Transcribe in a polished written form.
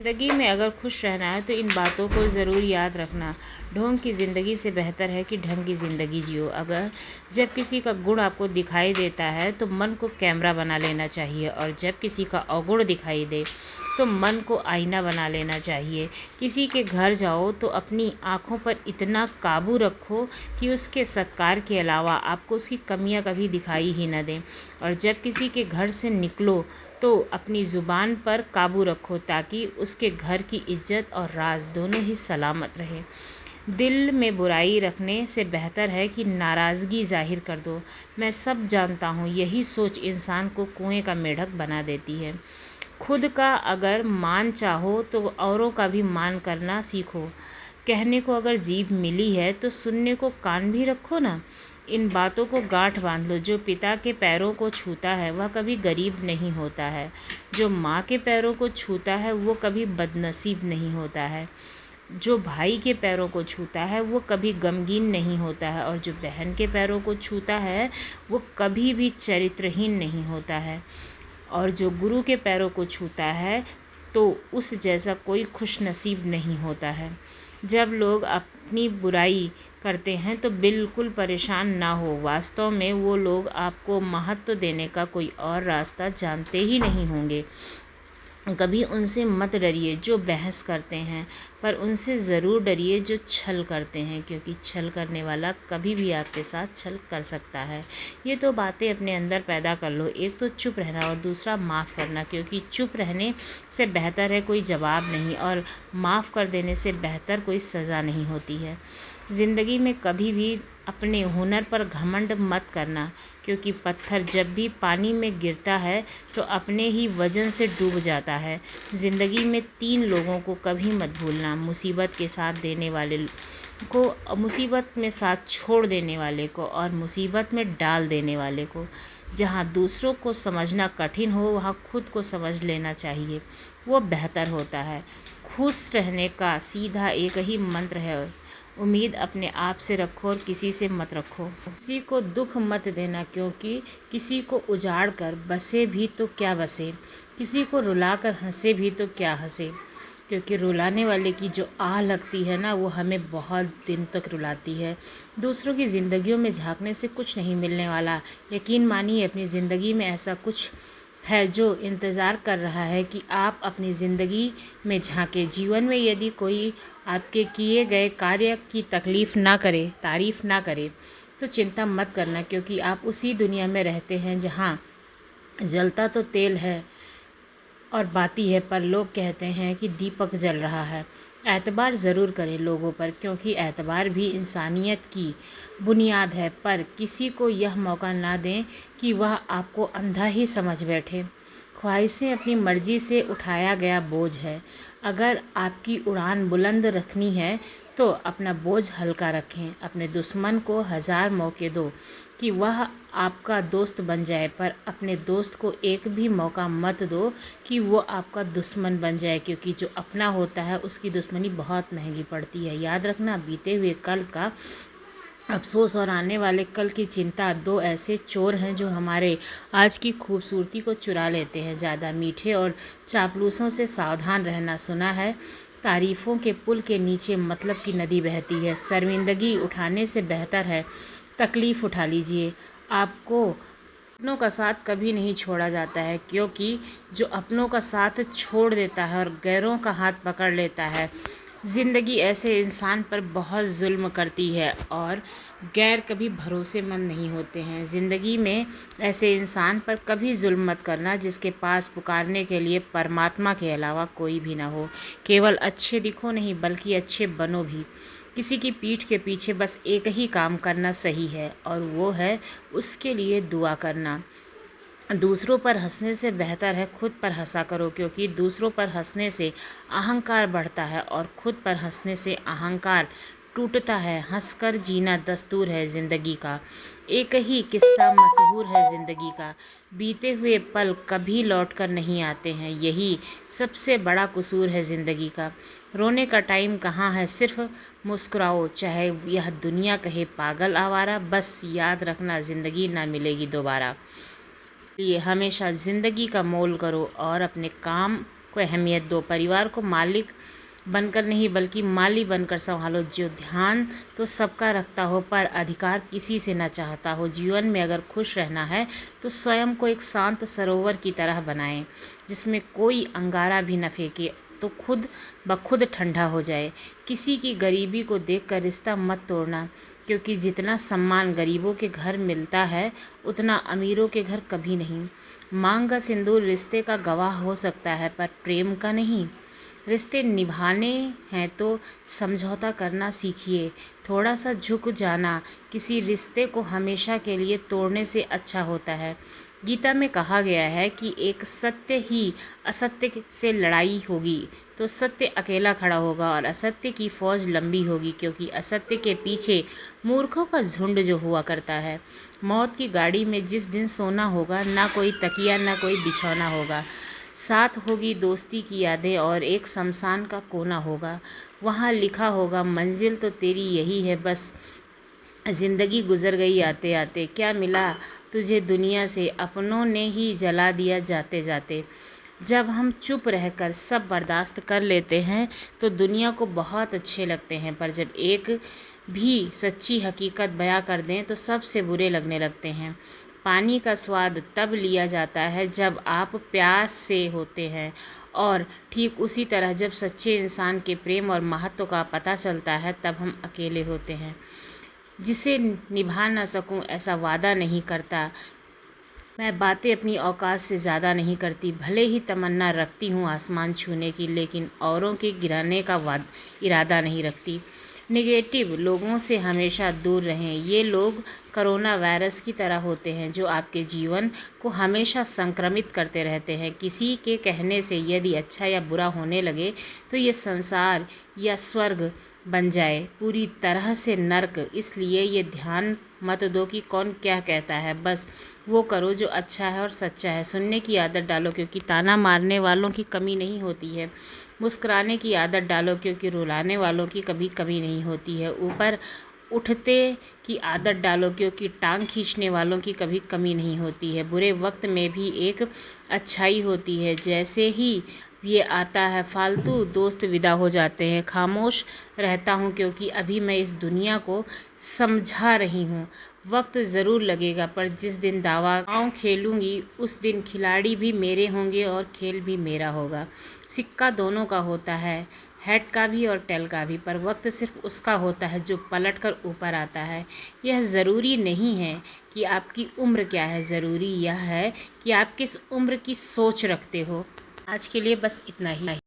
ज़िंदगी में अगर खुश रहना है तो इन बातों को ज़रूर याद रखना। ढोंग की ज़िंदगी से बेहतर है कि ढंग की ज़िंदगी जियो। अगर जब किसी का गुण आपको दिखाई देता है तो मन को कैमरा बना लेना चाहिए, और जब किसी का अवगुण दिखाई दे तो मन को आईना बना लेना चाहिए। किसी के घर जाओ तो अपनी आँखों पर इतना काबू रखो कि उसके सत्कार के अलावा आपको उसकी कमियां कभी दिखाई ही न दें। और जब किसी के घर से निकलो तो अपनी ज़ुबान पर काबू रखो ताकि उसके घर की इज्जत और राज दोनों ही सलामत रहें। दिल में बुराई रखने से बेहतर है कि नाराज़गी जाहिर कर दो। मैं सब जानता हूँ, यही सोच इंसान को कुएं का मेढक बना देती है। खुद का अगर मान चाहो तो औरों का भी मान करना सीखो। कहने को अगर जीभ मिली है तो सुनने को कान भी रखो ना। इन बातों को गांठ बांध लो। जो पिता के पैरों को छूता है वह कभी गरीब नहीं होता है। जो माँ के पैरों को छूता है वो कभी बदनसीब नहीं होता है। जो भाई के पैरों को छूता है वो कभी गमगीन नहीं होता है, और जो बहन के पैरों को छूता है वो कभी भी चरित्रहीन नहीं होता है। और जो गुरु के पैरों को छूता है तो उस जैसा कोई खुशनसीब नहीं होता है। जब लोग अपनी बुराई करते हैं तो बिल्कुल परेशान ना हो। वास्तव में वो लोग आपको महत्व देने का कोई और रास्ता जानते ही नहीं होंगे। कभी उनसे मत डरिए जो बहस करते हैं, पर उनसे ज़रूर डरिए जो छल करते हैं, क्योंकि छल करने वाला कभी भी आपके साथ छल कर सकता है। ये तो बातें अपने अंदर पैदा कर लो। एक तो चुप रहना और दूसरा माफ़ करना, क्योंकि चुप रहने से बेहतर है कोई जवाब नहीं, और माफ़ कर देने से बेहतर कोई सज़ा नहीं होती है। ज़िंदगी में कभी भी अपने हुनर पर घमंड मत करना, क्योंकि पत्थर जब भी पानी में गिरता है तो अपने ही वजन से डूब जाता है। ज़िंदगी में 3 लोगों को कभी मत भूलना: मुसीबत के साथ देने वाले को, मुसीबत में साथ छोड़ देने वाले को, और मुसीबत में डाल देने वाले को। जहाँ दूसरों को समझना कठिन हो वहाँ खुद को समझ लेना चाहिए, वो बेहतर होता है। खुश रहने का सीधा एक ही मंत्र है: उम्मीद अपने आप से रखो और किसी से मत रखो। किसी को दुख मत देना, क्योंकि किसी को उजाड़ कर बसे भी तो क्या बसे, किसी को रुला कर हंसे भी तो क्या हंसे। क्योंकि रुलाने वाले की जो आह लगती है ना, वो हमें बहुत दिन तक रुलाती है। दूसरों की ज़िंदगियों में झांकने से कुछ नहीं मिलने वाला। यकीन मानिए अपनी ज़िंदगी में ऐसा कुछ है जो इंतज़ार कर रहा है कि आप अपनी ज़िंदगी में झांकें। जीवन में यदि कोई आपके किए गए कार्य की तारीफ़ ना करे तो चिंता मत करना, क्योंकि आप उसी दुनिया में रहते हैं जहाँ जलता तो तेल है और बाती है, पर लोग कहते हैं कि दीपक जल रहा है। एतबार ज़रूर करें लोगों पर, क्योंकि एतबार भी इंसानियत की बुनियाद है, पर किसी को यह मौका ना दें कि वह आपको अंधा ही समझ बैठे। ख्वाहिशें अपनी मर्ज़ी से उठाया गया बोझ है। अगर आपकी उड़ान बुलंद रखनी है तो अपना बोझ हल्का रखें। अपने दुश्मन को 1000 मौके दो कि वह आपका दोस्त बन जाए, पर अपने दोस्त को एक भी मौका मत दो कि वो आपका दुश्मन बन जाए, क्योंकि जो अपना होता है उसकी दुश्मनी बहुत महंगी पड़ती है। याद रखना, बीते हुए कल का अफसोस और आने वाले कल की चिंता 2 ऐसे चोर हैं जो हमारे आज की खूबसूरती को चुरा लेते हैं। ज़्यादा मीठे और चापलूसों से सावधान रहना। सुना है तारीफ़ों के पुल के नीचे मतलब की नदी बहती है। शर्मिंदगी उठाने से बेहतर है तकलीफ़ उठा लीजिए। आपको अपनों का साथ कभी नहीं छोड़ा जाता है, क्योंकि जो अपनों का साथ छोड़ देता है और गैरों का हाथ पकड़ लेता है, ज़िंदगी ऐसे इंसान पर बहुत जुल्म करती है, और गैर कभी भरोसेमंद नहीं होते हैं। ज़िंदगी में ऐसे इंसान पर कभी जुल्म मत करना जिसके पास पुकारने के लिए परमात्मा के अलावा कोई भी ना हो। केवल अच्छे दिखो नहीं, बल्कि अच्छे बनो भी। किसी की पीठ के पीछे बस एक ही काम करना सही है, और वो है उसके लिए दुआ करना। दूसरों पर हंसने से बेहतर है खुद पर हंसा करो, क्योंकि दूसरों पर हंसने से अहंकार बढ़ता है और खुद पर हंसने से अहंकार टूटता है। हंसकर जीना दस्तूर है ज़िंदगी का। एक ही किस्सा मशहूर है ज़िंदगी का: बीते हुए पल कभी लौट कर नहीं आते हैं। यही सबसे बड़ा कसूर है ज़िंदगी का। रोने का टाइम कहाँ है, सिर्फ मुस्कुराओ, चाहे यह दुनिया कहे पागल आवारा। बस याद रखना, ज़िंदगी ना मिलेगी दोबारा। लिए हमेशा ज़िंदगी का मोल करो और अपने काम को अहमियत दो। परिवार को मालिक बनकर नहीं बल्कि माली बनकर संभालो। जो ध्यान तो सबका रखता हो पर अधिकार किसी से न चाहता हो। जीवन में अगर खुश रहना है तो स्वयं को एक शांत सरोवर की तरह बनाएं, जिसमें कोई अंगारा भी न फेंके तो खुद ब खुद ठंडा हो जाए। किसी की गरीबी को देखकर रिश्ता मत तोड़ना, क्योंकि जितना सम्मान गरीबों के घर मिलता है उतना अमीरों के घर कभी नहीं। मांग का सिंदूर रिश्ते का गवाह हो सकता है पर प्रेम का नहीं। रिश्ते निभाने हैं तो समझौता करना सीखिए। थोड़ा सा झुक जाना किसी रिश्ते को हमेशा के लिए तोड़ने से अच्छा होता है। गीता में कहा गया है कि एक सत्य ही असत्य से लड़ाई होगी तो सत्य अकेला खड़ा होगा और असत्य की फौज लंबी होगी, क्योंकि असत्य के पीछे मूर्खों का झुंड जो हुआ करता है। मौत की गाड़ी में जिस दिन सोना होगा ना कोई तकिया ना कोई बिछौना होगा। साथ होगी दोस्ती की यादें और एक शमशान का कोना होगा। वहाँ लिखा होगा मंजिल तो तेरी यही है बस। ज़िंदगी गुजर गई आते आते, क्या मिला तुझे दुनिया से, अपनों ने ही जला दिया जाते जाते। जब हम चुप रहकर सब बर्दाश्त कर लेते हैं तो दुनिया को बहुत अच्छे लगते हैं, पर जब एक भी सच्ची हकीकत बयां कर दें तो सबसे बुरे लगने लगते हैं। पानी का स्वाद तब लिया जाता है जब आप प्यास से होते हैं, और ठीक उसी तरह जब सच्चे इंसान के प्रेम और महत्व का पता चलता है तब हम अकेले होते हैं। जिसे निभा ना सकूं ऐसा वादा नहीं करता। मैं बातें अपनी औकात से ज़्यादा नहीं करती। भले ही तमन्ना रखती हूँ आसमान छूने की, लेकिन औरों के गिराने का इरादा नहीं रखती। नेगेटिव लोगों से हमेशा दूर रहें। ये लोग कोरोना वायरस की तरह होते हैं जो आपके जीवन को हमेशा संक्रमित करते रहते हैं। किसी के कहने से यदि अच्छा या बुरा होने लगे तो ये संसार या स्वर्ग बन जाए, पूरी तरह से नर्क। इसलिए ये ध्यान मत दो कि कौन क्या कहता है, बस वो करो जो अच्छा है और सच्चा है। सुनने की आदत डालो, क्योंकि ताना मारने वालों की कमी नहीं होती है। मुस्कुराने की आदत डालो, क्योंकि रुलाने वालों की कभी कमी नहीं होती है। ऊपर उठते की आदत डालो, क्योंकि टांग खींचने वालों की कभी कमी नहीं होती है। बुरे वक्त में भी एक अच्छाई होती है। जैसे ही ये आता है फालतू दोस्त विदा हो जाते हैं। खामोश रहता हूँ क्योंकि अभी मैं इस दुनिया को समझा रही हूँ। वक्त ज़रूर लगेगा, पर जिस दिन दावा खेलूँगी उस दिन खिलाड़ी भी मेरे होंगे और खेल भी मेरा होगा। सिक्का दोनों का होता है, हेड का भी और टेल का भी, पर वक्त सिर्फ उसका होता है जो पलट कर ऊपर आता है। यह ज़रूरी नहीं है कि आपकी उम्र क्या है, ज़रूरी यह है कि आप किस उम्र की सोच रखते हो। आज के लिए बस इतना ही।